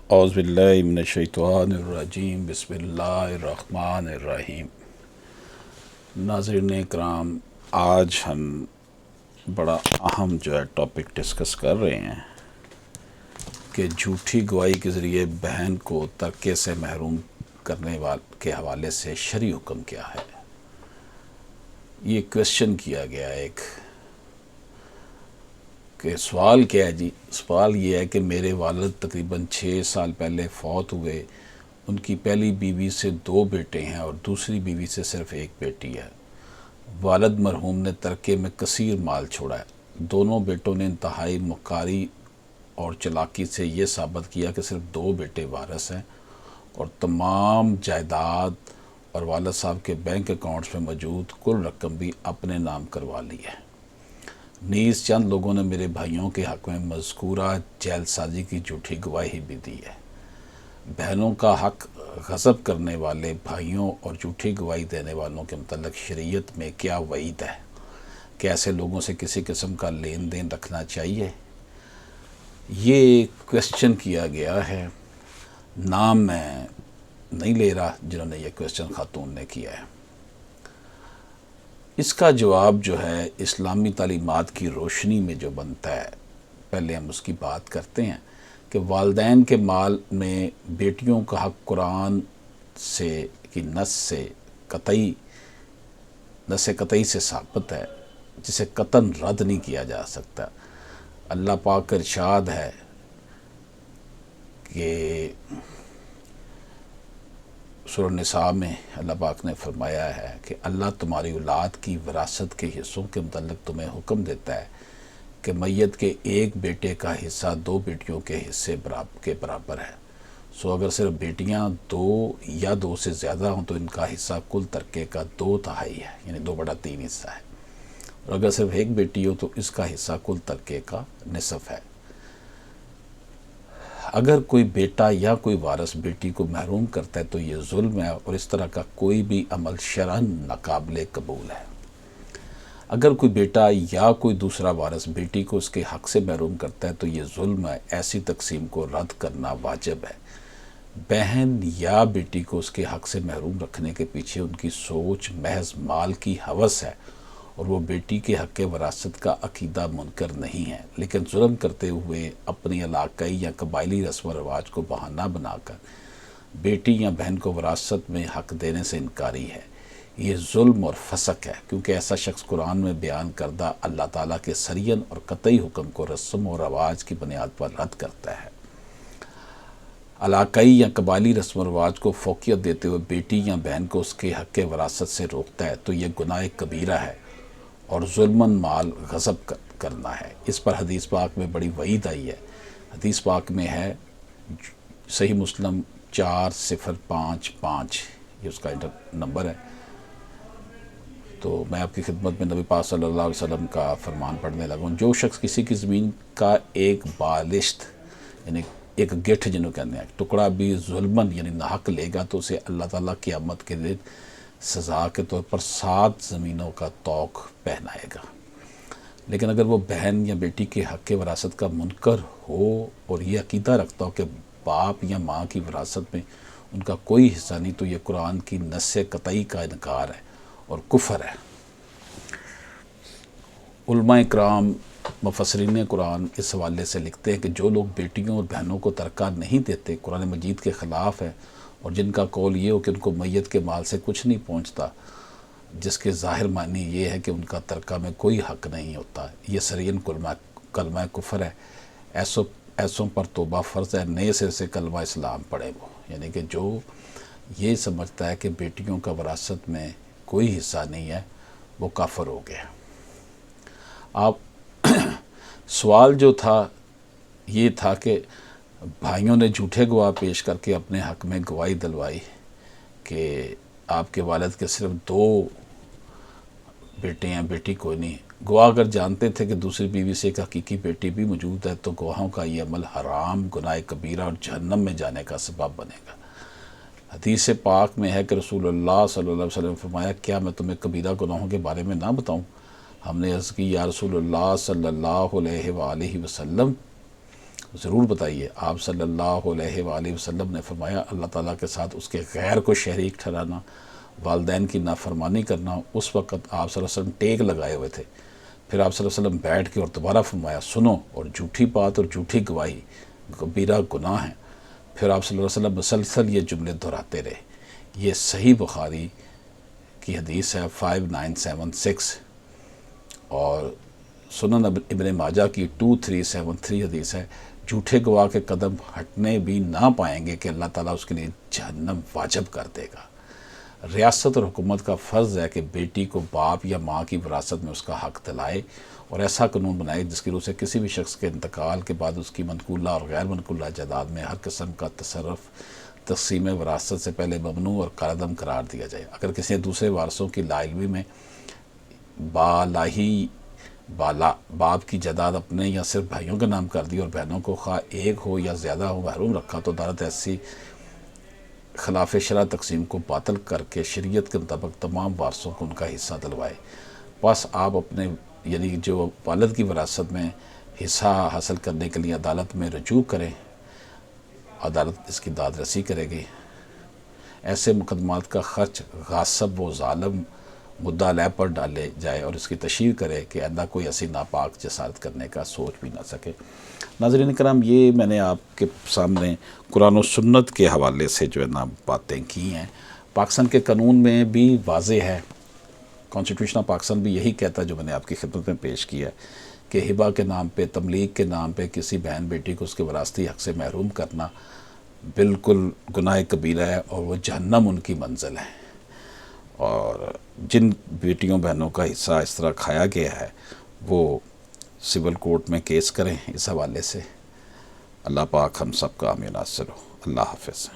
اعوذ باللہ من الشیطان الرجیم، بسم اللہ الرحمن الرحیم۔ ناظرین اکرام، آج ہم بڑا اہم ٹاپک ڈسکس کر رہے ہیں کہ جھوٹی گواہی کے ذریعے بہن کو ترکے سے محروم کرنے کے حوالے سے شرعی حکم کیا ہے۔ یہ کویسچن کیا گیا ایک کہ سوال کیا ہے جی؟ سوال یہ ہے کہ میرے والد تقریباً 6 سال پہلے فوت ہوئے، ان کی پہلی بیوی سے 2 بیٹے ہیں اور دوسری بیوی سے صرف 1 بیٹی ہے۔ والد مرحوم نے ترکے میں کثیر مال چھوڑا ہے۔ دونوں بیٹوں نے انتہائی مکاری اور چلاکی سے یہ ثابت کیا کہ صرف 2 بیٹے وارث ہیں اور تمام جائیداد اور والد صاحب کے بینک اکاؤنٹس میں موجود کل رقم بھی اپنے نام کروا لی ہے۔ نیز چند لوگوں نے میرے بھائیوں کے حق میں مذکورہ جعل سازی کی جھوٹی گواہی بھی دی ہے۔ بہنوں کا حق غصب کرنے والے بھائیوں اور جھوٹی گواہی دینے والوں کے متعلق شریعت میں کیا وعید ہے؟ کہ ایسے لوگوں سے کسی قسم کا لین دین رکھنا چاہیے؟ یہ کویسچن کیا گیا ہے۔ نام میں نہیں لے رہا جنہوں نے یہ کویسچن خاتون نے کیا ہے۔ اس کا جواب جو ہے اسلامی تعلیمات کی روشنی میں جو بنتا ہے، پہلے ہم اس کی بات کرتے ہیں کہ والدین کے مال میں بیٹیوں کا حق قرآن کی نص قطعی سے ثابت ہے، جسے قطعاً رد نہیں کیا جا سکتا۔ اللہ پاک کا ارشاد ہے کہ سورہ نساء میں اللہ پاک نے فرمایا ہے کہ اللہ تمہاری اولاد کی وراثت کے حصوں کے متعلق تمہیں حکم دیتا ہے کہ میت کے 1 بیٹے کا حصہ 2 بیٹیوں کے حصے کے برابر ہے۔ سو اگر صرف بیٹیاں 2 یا 2 سے زیادہ ہوں تو ان کا حصہ کل ترکے کا 2/3 ہے، یعنی 2/3 حصہ ہے، اور اگر صرف 1 بیٹی ہو تو اس کا حصہ کل ترکے کا نصف ہے۔ اگر کوئی بیٹا یا کوئی وارث بیٹی کو محروم کرتا ہے تو یہ ظلم ہے، اور اس طرح کا کوئی بھی عمل شرعاً ناقابل قبول ہے۔ اگر کوئی بیٹا یا کوئی دوسرا وارث بیٹی کو اس کے حق سے محروم کرتا ہے تو یہ ظلم ہے۔ ایسی تقسیم کو رد کرنا واجب ہے۔ بہن یا بیٹی کو اس کے حق سے محروم رکھنے کے پیچھے ان کی سوچ محض مال کی ہوس ہے، اور وہ بیٹی کے حق وراثت کا عقیدہ منکر نہیں ہے، لیکن ظلم کرتے ہوئے اپنی علاقائی یا قبائلی رسم و رواج کو بہانہ بنا کر بیٹی یا بہن کو وراثت میں حق دینے سے انکاری ہے۔ یہ ظلم اور فسق ہے، کیونکہ ایسا شخص قرآن میں بیان کردہ اللہ تعالیٰ کے سریعاً اور قطعی حکم کو رسم و رواج کی بنیاد پر رد کرتا ہے۔ علاقائی یا قبائلی رسم و رواج کو فوقیت دیتے ہوئے بیٹی یا بہن کو اس کے حق وراثت سے روکتا ہے تو یہ گناہ کبیرہ ہے اور ظلماً مال غصب کرنا ہے۔ اس پر حدیث پاک میں بڑی وعید آئی ہے۔ حدیث پاک میں ہے، صحیح مسلم 4055، یہ اس کا نمبر ہے۔ تو میں آپ کی خدمت میں نبی پاک صلی اللہ علیہ وسلم کا فرمان پڑھنے لگا ہوں۔ جو شخص کسی کی زمین کا ایک بالشت، یعنی ایک گٹھ جنہوں کہتے ہیں، ٹکڑا بھی ظلماً یعنی ناحق لے گا تو اسے اللہ تعالیٰ قیامت کے دن سزا کے طور پر 7 زمینوں کا طوق پہنائے گا۔ لیکن اگر وہ بہن یا بیٹی کے حق وراثت کا منکر ہو اور یہ عقیدہ رکھتا ہو کہ باپ یا ماں کی وراثت میں ان کا کوئی حصہ نہیں، تو یہ قرآن کی نص قطعی کا انکار ہے اور کفر ہے۔ علماء اکرام مفسرین قرآن اس حوالے سے لکھتے ہیں کہ جو لوگ بیٹیوں اور بہنوں کو ترکہ نہیں دیتے قرآن مجید کے خلاف ہے، اور جن کا قول یہ ہو کہ ان کو میت کے مال سے کچھ نہیں پہنچتا، جس کے ظاہر معنی یہ ہے کہ ان کا ترکہ میں کوئی حق نہیں ہوتا، یہ سریعاً کلمہ کفر ہے۔ ایسوں پر توبہ فرض ہے، نئے سر سے کلمہ اسلام پڑھے وہ، یعنی کہ جو یہ سمجھتا ہے کہ بیٹیوں کا وراثت میں کوئی حصہ نہیں ہے وہ کافر ہو گیا۔ آپ سوال جو تھا یہ تھا کہ بھائیوں نے جھوٹے گواہ پیش کر کے اپنے حق میں گواہی دلوائی کہ آپ کے والد کے صرف 2 بیٹے ہیں، بیٹی کوئی نہیں۔ گواہ اگر جانتے تھے کہ دوسری بیوی سے ایک حقیقی بیٹی بھی موجود ہے تو گواہوں کا یہ عمل حرام، گناہ کبیرہ اور جہنم میں جانے کا سبب بنے گا۔ حدیث پاک میں ہے کہ رسول اللہ صلی اللہ علیہ وسلم نے فرمایا، کیا میں تمہیں کبیرہ گناہوں کے بارے میں نہ بتاؤں؟ ہم نے عرض کی، یا رسول اللہ صلی اللہ علیہ وآلہ وسلم، ضرور بتائیے۔ آپ صلی اللہ علیہ وآلہ وسلم نے فرمایا اللہ تعالیٰ کے ساتھ اس کے غیر کو شریک ٹھہرانا، والدین کی نافرمانی کرنا۔ اس وقت آپ صلی اللہ علیہ وسلم ٹیک لگائے ہوئے تھے، پھر آپ صلی اللہ علیہ وسلم بیٹھ کے اور دوبارہ فرمایا سنو، اور جھوٹی بات اور جھوٹی گواہی کبیرہ گناہ ہیں۔ پھر آپ صلی اللہ علیہ وسلم مسلسل یہ جملے دہراتے رہے۔ یہ صحیح بخاری کی حدیث ہے 5976، اور سنن ابن ماجہ کی 2373 حدیث ہے۔ جھوٹے گواہ کے قدم ہٹنے بھی نہ پائیں گے کہ اللہ تعالیٰ اس کے لیے جہنم واجب کر دے گا۔ ریاست اور حکومت کا فرض ہے کہ بیٹی کو باپ یا ماں کی وراثت میں اس کا حق دلائے، اور ایسا قانون بنائے جس کی روح سے کسی بھی شخص کے انتقال کے بعد اس کی منقولہ اور غیر منقولہ جائیداد میں ہر قسم کا تصرف تقسیم وراثت سے پہلے ممنوع اور کالعدم قرار دیا جائے۔ اگر کسی نے دوسرے وارثوں کی لا علمی میں باپ کی جائیداد اپنے یا صرف بھائیوں کے نام کر دی اور بہنوں کو خواہ ایک ہو یا زیادہ ہو محروم رکھا، تو عدالت ایسی خلاف شرع تقسیم کو باطل کر کے شریعت کے مطابق تمام وارثوں کو ان کا حصہ دلوائے۔ بس آپ اپنے یعنی جو والد کی وراثت میں حصہ حاصل کرنے کے لیے عدالت میں رجوع کریں، عدالت اس کی داد رسی کرے گی۔ ایسے مقدمات کا خرچ غاصب و ظالم مدعا علیہ پر ڈالے جائے اور اس کی تشہیر کرے کہ آئندہ کوئی ایسی ناپاک جسارت کرنے کا سوچ بھی نہ سکے۔ ناظرین کرام، یہ میں نے آپ کے سامنے قرآن و سنت کے حوالے سے جو ہے نا باتیں کی ہیں۔ پاکستان کے قانون میں بھی واضح ہے، کانسٹیٹیوشن آف پاکستان بھی یہی کہتا ہے جو میں نے آپ کی خدمت میں پیش کیا ہے، کہ ہبہ کے نام پہ، تملیغ کے نام پہ کسی بہن بیٹی کو اس کے وراثتی حق سے محروم کرنا بالکل گناہ کبیرہ ہے، اور وہ جہنم ان کی منزل ہے۔ اور جن بیٹیوں بہنوں کا حصہ اس طرح کھایا گیا ہے وہ سول کورٹ میں کیس کریں اس حوالے سے۔ اللہ پاک ہم سب کا حامی و ناصر ہو۔ اللہ حافظ۔